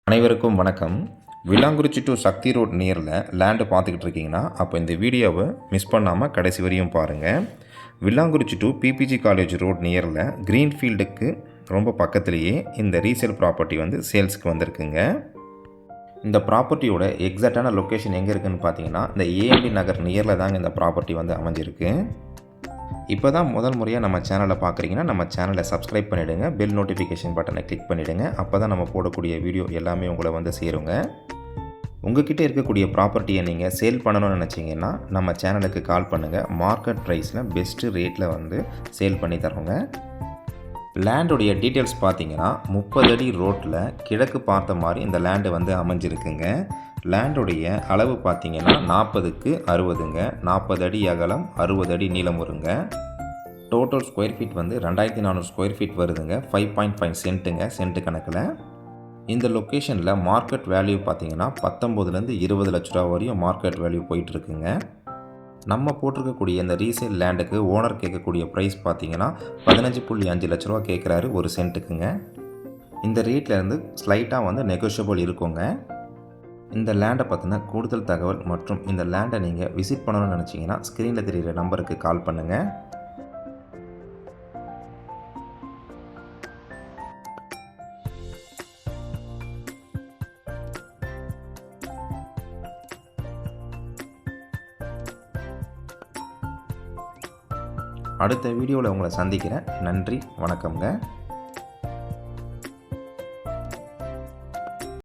அனைவருக்கும் வணக்கம். வில்லாங்குறிச்சி to Sakthi road நியரில் land பார்த்துக்கிட்டு இருக்கீங்கன்னா அப்போ இந்த வீடியோவை மிஸ் பண்ணாமல் கடைசி வரையும் பாருங்கள். வில்லாங்குறிச்சி டு பிபிஜி காலேஜ் ரோட் நியரில் க்ரீன்ஃபீல்டுக்கு ரொம்ப பக்கத்துலேயே இந்த ரீசேல் ப்ராப்பர்ட்டி வந்து சேல்ஸுக்கு வந்திருக்குங்க. இந்த ப்ராப்பர்ட்டியோட எக்ஸாக்டான லொக்கேஷன் எங்கே இருக்குதுன்னு பார்த்தீங்கன்னா இந்த ஏஎம்டி நகர் நியரில் தாங்க இந்த ப்ராப்பர்ட்டி வந்து அமைஞ்சிருக்கு. இப்போ தான் முதல் முறையாக நம்ம சேனலை பார்க்குறீங்கன்னா நம்ம சேனலை சப்ஸ்கிரைப் பண்ணிவிடுங்க, பெல் நோட்டிஃபிகேஷன் பட்டனை கிளிக் பண்ணிவிடுங்க. அப்போ தான் நம்ம போடக்கூடிய வீடியோ எல்லாமே உங்களை வந்து சேருங்க. உங்கள்கிட்ட இருக்கக்கூடிய ப்ராப்பர்ட்டியை நீங்கள் சேல் பண்ணணும்னு நினச்சிங்கன்னா நம்ம சேனலுக்கு கால் பண்ணுங்கள். மார்க்கெட் ப்ரைஸில் பெஸ்ட்டு ரேட்டில் வந்து சேல் பண்ணி தரோங்க. லேண்டுடைய டீட்டெயில்ஸ் பார்த்தீங்கன்னா 30 அடி ரோட்டில் கிழக்கு பார்த்த மாதிரி இந்த லேண்டு வந்து அமைஞ்சிருக்குங்க. லேண்டுடைய அளவு பார்த்தீங்கன்னா 40க்கு 60ங்க. 40 அடி அகலம், 60 அடி நீளம் வருங்க. டோட்டல் ஸ்கொயர் ஃபீட் வந்து 2400 ஸ்கொயர் ஃபீட் வருதுங்க. 5.5 சென்ட்டுங்க, சென்ட்டு கணக்கில். இந்த லொக்கேஷனில் மார்க்கெட் வேல்யூ பார்த்தீங்கன்னா 19லேருந்து 20 லட்ச ரூபா வரையும் மார்க்கெட் வேல்யூ போயிட்டுருக்குங்க. நம்ம போட்டிருக்கக்கூடிய இந்த ரீசேல் லேண்டுக்கு ஓனர் கேட்கக்கூடிய ப்ரைஸ் பார்த்தீங்கன்னா 15.5 லட்ச ரூபா கேட்குறாரு ஒரு சென்ட்டுக்குங்க. இந்த ரேட்லேருந்து ஸ்லைட்டாக வந்து நெகோஷியபிள் இருக்குங்க. இந்த லேண்டை பற்றின கூடுதல் தகவல் மற்றும் இந்த லேண்டை நீங்கள் விசிட் பண்ணணும்னு நினச்சிங்கன்னா ஸ்க்ரீனில் தெரிகிற நம்பருக்கு கால் பண்ணுங்கள். அடுத்த வீடியோவில் உங்களை சந்திக்கிறேன். நன்றி, வணக்கம்ங்க.